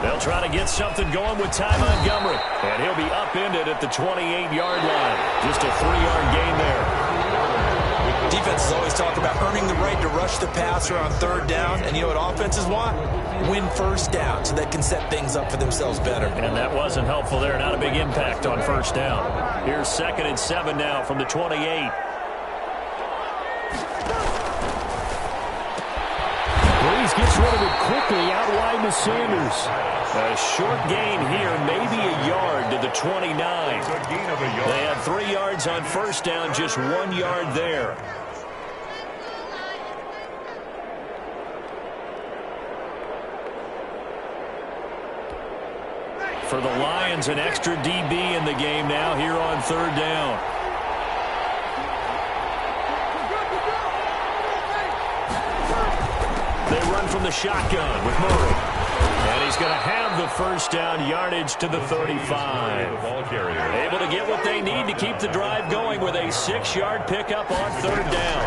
They'll try to get something going with Ty Montgomery. And he'll be upended at the 28-yard line. Just a 3-yard gain there. Defenses always talk about earning the right to rush the passer on 3rd down. And you know what offenses want? Win 1st down so they can set things up for themselves better. And that wasn't helpful there. Not a big impact on 1st down. Here's 2nd and 7 now from the 28. Gets rid of it quickly out wide to Sanders. A short gain here, maybe a yard to the 29. They had 3 yards on first down, just 1 yard there. For the Lions, an extra DB in the game now here on third down. They run from the shotgun with Murray. And he's going to have the first down yardage to the 35. Able to get what they need to keep the drive going with a 6-yard pickup on third down.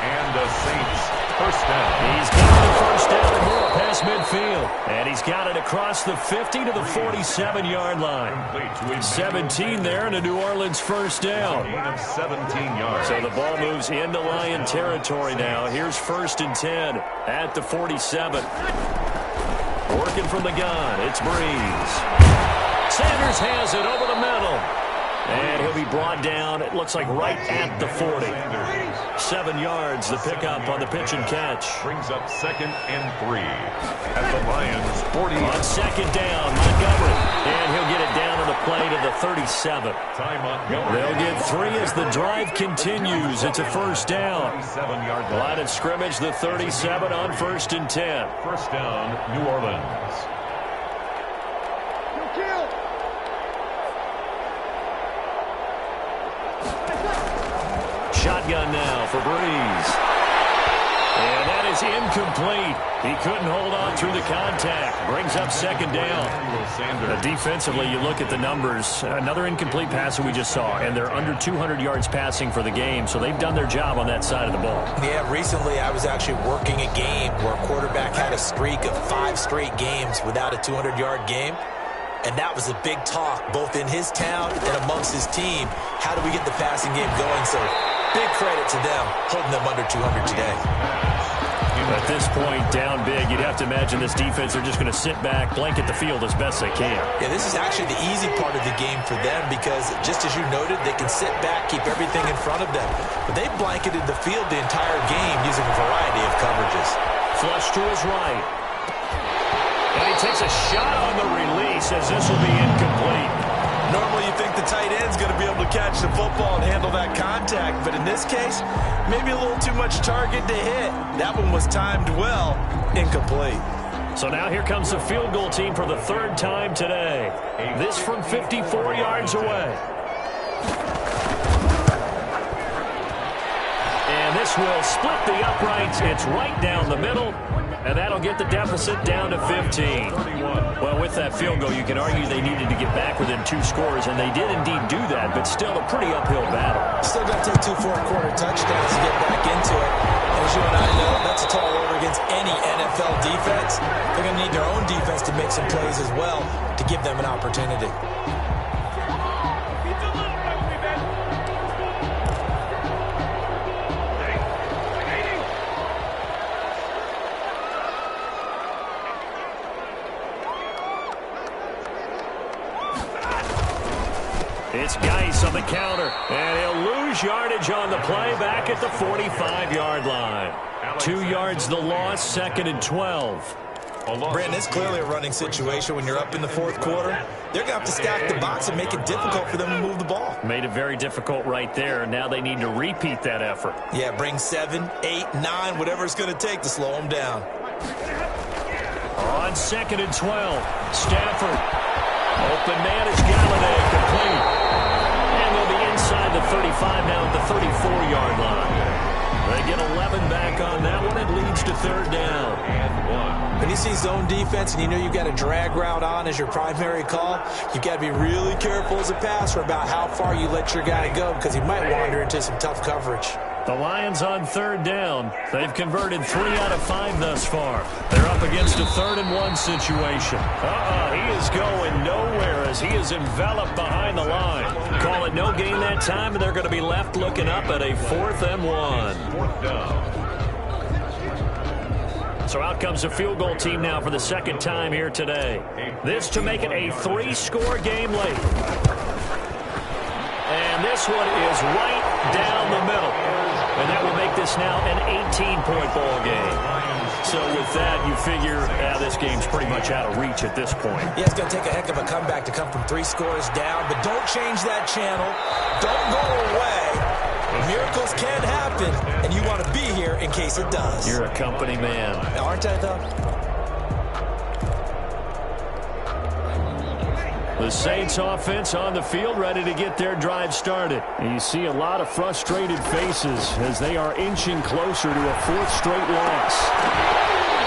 And the Saints first down. He's got the first down and more past midfield. And he's got it across the 50 to the 47-yard line. 17 there and a New Orleans first down. Gain of 17 yards. So the ball moves into Lion territory now. Here's 1st and 10 at the 47. Working from the gun, it's Breeze. Sanders has it over the middle. And he'll be brought down, it looks like right at the 40. 7 yards, the pickup on the pitch and catch. Brings up 2nd and 3 at the Lions 40. On 2nd down, Montgomery. And he'll get it down on the play to the 37. Time Montgomery. They'll get 3 as the drive continues. It's a first down. 7-yard line of scrimmage, the 37 on 1st and 10. First down, New Orleans. Shotgun now for Breeze. And that is incomplete. He couldn't hold on through the contact. Brings up 2nd down. Defensively, you look at the numbers. Another incomplete pass that we just saw, and they're under 200 yards passing for the game, so they've done their job on that side of the ball. Yeah, recently I was actually working a game where a quarterback had a streak of 5 straight games without a 200-yard game. And that was a big talk, both in his town and amongst his team. How do we get the passing game going? So big credit to them, holding them under 200 today. At this point, down big, you'd have to imagine this defense are just going to sit back, blanket the field as best they can. Yeah, this is actually the easy part of the game for them because, just as you noted, they can sit back, keep everything in front of them. But they blanketed the field the entire game using a variety of coverages. Flush to his right. And he takes a shot on the release as this will be incomplete. Normally you think the tight end's going to be able to catch the football and handle that contact, but in this case, maybe a little too much target to hit. That one was timed well, incomplete. So now here comes the field goal team for the 3rd time today. This from 54 yards away. And this will split the uprights. It's right down the middle. And that'll get the deficit down to 15. Well, with that field goal, you can argue they needed to get back within 2 scores, and they did indeed do that, but still a pretty uphill battle. Still got to take 2 fourth-quarter touchdowns to get back into it. As you and I know, that's a tall order against any NFL defense. They're going to need their own defense to make some plays as well to give them an opportunity. It's Geis on the counter, and he'll lose yardage on the play back at the 45-yard line. 2 yards the loss, 2nd and 12. Brandon, it's clearly a running situation when you're up in the 4th quarter. They're going to have to stack the box and make it difficult for them to move the ball. Made it very difficult right there. Now they need to repeat that effort. Yeah, bring 7, 8, 9, whatever it's going to take to slow them down. On 2nd and 12, Stafford. Open man is Galladay, complete. And they'll be inside the 35 now at the 34-yard line. They get 11 back on that one. It leads to 3rd down. And 1. When you see zone defense and you know you've got a drag route on as your primary call, you've got to be really careful as a passer about how far you let your guy go because he might wander into some tough coverage. The Lions on 3rd down. They've converted 3 out of 5 thus far. They're up against a 3rd and 1 situation. He is going nowhere as he is enveloped behind the line. Call it no gain that time, and they're going to be left looking up at a 4th and 1. 4th down. So out comes the field goal team now for the 2nd time here today. This to make it a 3-score game late. And this one is right down the middle. And that will make this now an 18-point ball game. so with that, you figure this game's pretty much out of reach at this point. Yeah, it's going to take a heck of a comeback to come from 3 scores down, but don't change that channel. Don't go away. Miracles can happen, and you want to be here in case it does. You're a company man. Aren't I, though? The Saints offense on the field, ready to get their drive started. And you see a lot of frustrated faces as they are inching closer to a 4th straight loss.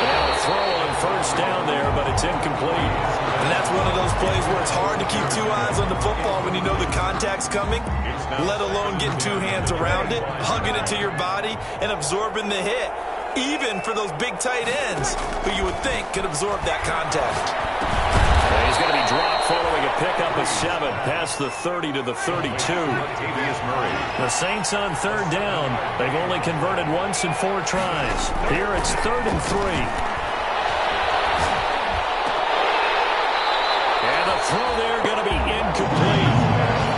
And a throw on first down there, but it's incomplete. And that's one of those plays where it's hard to keep 2 eyes on the football when you know the contact's coming, let alone getting 2 hands around it, hugging it to your body, and absorbing the hit. Even for those big tight ends who you would think could absorb that contact. He's going to be dropped following a pickup of 7 past the 30 to the 32. The Saints on 3rd down. They've only converted once in 4 tries. Here it's 3rd and 3. And the throw there going to be incomplete.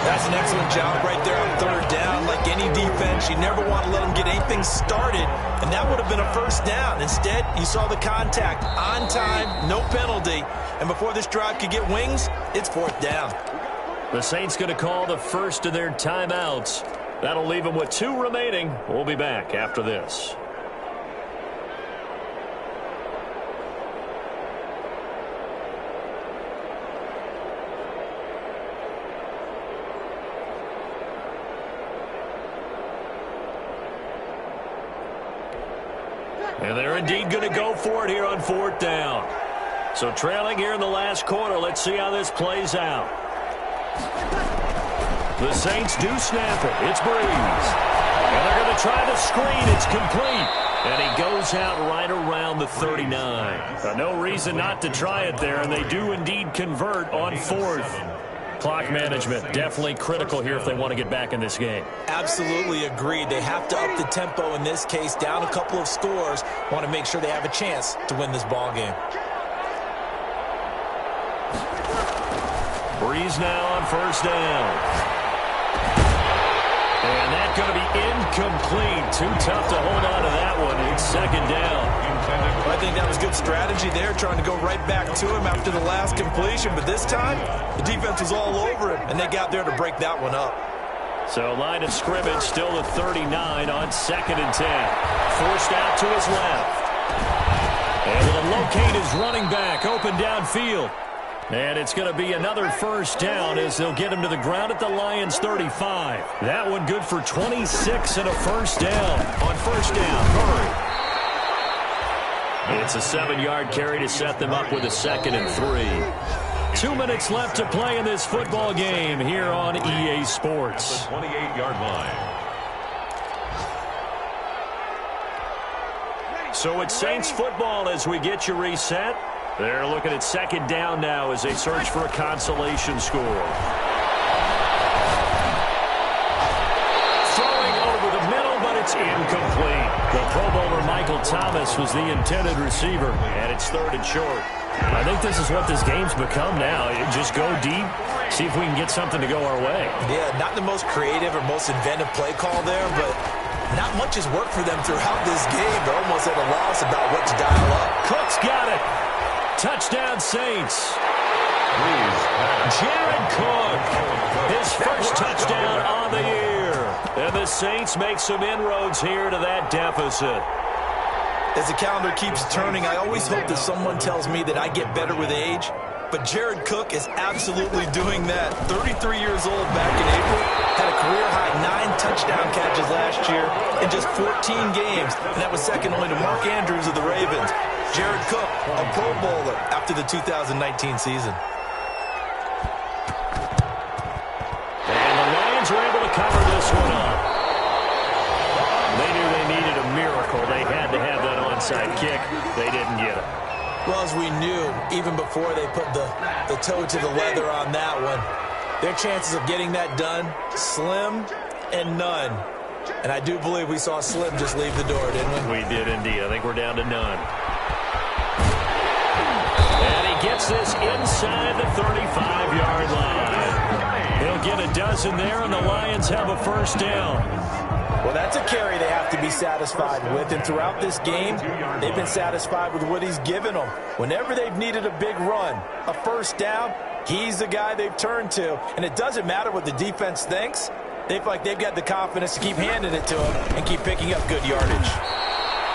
That's an excellent job right there on 3rd down. Like any defense, you never want to let them get anything started, and that would have been a first down. Instead, you saw the contact on time, no penalty, and before this drive could get wings, it's 4th down. The Saints going to call the first of their timeouts. That'll leave them with 2 remaining. We'll be back after this. And they're indeed going to go for it here on 4th down. So trailing here in the last quarter, let's see how this plays out. The Saints do snap it. It's Breeze. And they're going to try the screen. It's complete. And he goes out right around the 39. No reason not to try it there, and they do indeed convert on 4th. Clock management, definitely critical here if they want to get back in this game. Absolutely agreed. They have to up the tempo in this case, down a couple of scores. Want to make sure they have a chance to win this ball game. Breeze now on 1st down. And that's going to be incomplete. Too tough to hold on to that one. It's 2nd down. I think that was good strategy there, trying to go right back to him after the last completion. But this time, the defense was all over him, and they got there to break that one up. So line of scrimmage still at 39 on 2nd and 10. Forced out to his left. Able to locate his running back open downfield. And it's going to be another first down as they'll get him to the ground at the Lions' 35. That one good for 26 and a first down. On first down, Murray. It's a 7-yard carry to set them up with a 2nd and 3. 2 minutes left to play in this football game here on EA Sports. The 28-yard line. So it's Saints football as we get you reset. They're looking at 2nd down now as they search for a consolation score. Throwing over the middle, but it's incomplete. The Pro Bowler Michael Thomas was the intended receiver, and it's 3rd and short. I think this is what this game's become now. Just go deep, see if we can get something to go our way. Yeah, not the most creative or most inventive play call there, but not much has worked for them throughout this game. They're almost at a loss about what to dial up. Cook's got it. Touchdown, Saints. Jared Cook, his first touchdown on the year. And the Saints make some inroads here to that deficit. As the calendar keeps turning, I always hope that someone tells me that I get better with age. But Jared Cook is absolutely doing that. 33 years old back in April. Had a career-high 9 touchdown catches last year in just 14 games. And that was second only to Mark Andrews of the Ravens. Jared Cook, a Pro Bowler after the 2019 season. And the Lions were able to cover this one up. They knew they needed a miracle. They had to have that onside kick. They didn't get it. Well, as we knew, even before they put the toe to the leather on that one, their chances of getting that done, slim and none. And I do believe we saw Slim just leave the door, didn't we? We did indeed. I think we're down to none. And he gets this inside the 35-yard line. He'll get a dozen there, and the Lions have a first down. Well, that's a carry they have to be satisfied with, and throughout this game, they've been satisfied with what he's given them. Whenever they've needed a big run, a first down, he's the guy they've turned to, and it doesn't matter what the defense thinks. They feel like they've got the confidence to keep handing it to him and keep picking up good yardage.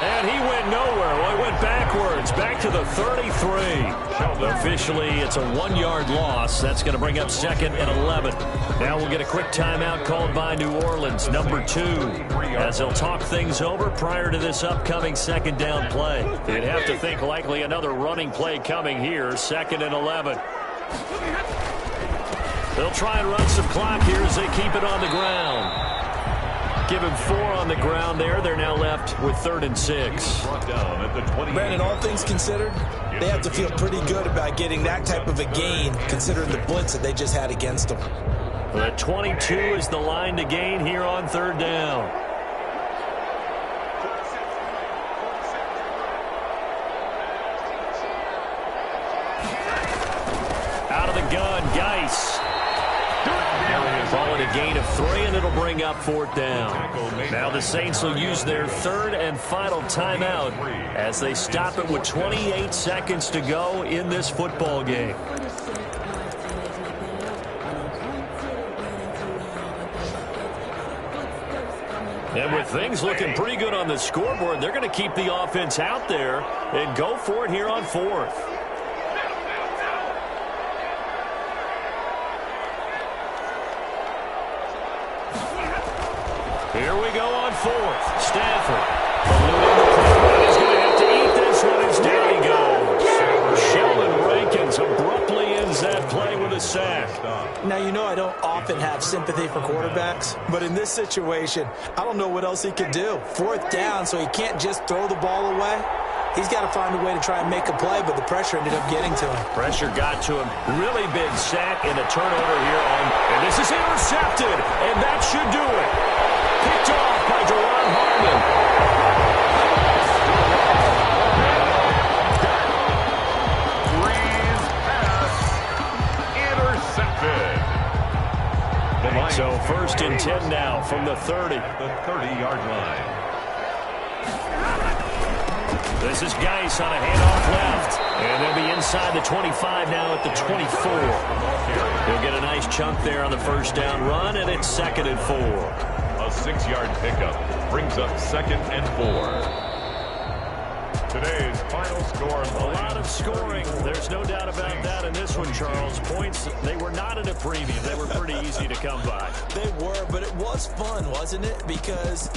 And he went nowhere. Well, he went backwards, back to the 33. Officially, it's a 1-yard loss. That's going to bring up 2nd and 11. Now we'll get a quick timeout called by New Orleans, number 2, as they'll talk things over prior to this upcoming 2nd down play. You'd have to think likely another running play coming here, 2nd and 11. They'll try and run some clock here as they keep it on the ground. Give him 4 on the ground there. They're now left with 3rd and 6. Brandon, all things considered, they have to feel pretty good about getting that type of a gain, considering the blitz that they just had against them. The 22 is the line to gain here on 3rd down. Out of the gun, Geis. Calling a gain of 3, and it'll bring up 4th down. Now the Saints will use their 3rd and final timeout as they stop it with 28 seconds to go in this football game. And with things looking pretty good on the scoreboard, they're going to keep the offense out there and go for it here on 4th. Here we go on 4th. Stafford. He's going to have to eat this one as down he goes. Sheldon Rankins abruptly ends that play with a sack. Now, you know I don't often have sympathy for quarterbacks, but in this situation, I don't know what else he could do. 4th down, so he can't just throw the ball away. He's got to find a way to try and make a play, but the pressure ended up getting to him. Pressure got to him. Really big sack and a turnover here and this is intercepted, and that should do it. Picked off by Deron Harmon. Breeze pass intercepted. So 1st and 10 now from the 30. The 30-yard line. This is Geis on a handoff left. And they'll be inside the 25 now at the 24. He'll get a nice chunk there on the 1st down run, and it's 2nd and 4. A 6-yard pickup brings up 2nd and 4. Today's final score. A lot of scoring. There's no doubt about that in this one, Charles. Points, they were not at a premium. They were pretty easy to come by. They were, but it was fun, wasn't it? Because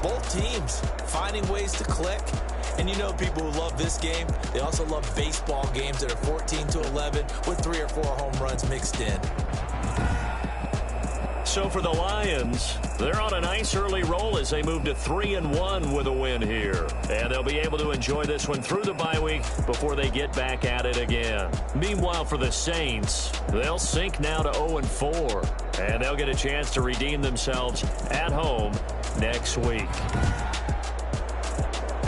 both teams finding ways to click. And you know people who love this game, they also love baseball games that are 14-11 with 3 or 4 home runs mixed in. So for the Lions, they're on a nice early roll as they move to 3-1 with a win here. And they'll be able to enjoy this one through the bye week before they get back at it again. Meanwhile, for the Saints, they'll sink now to 0-4. And they'll get a chance to redeem themselves at home next week.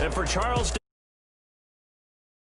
And for Charles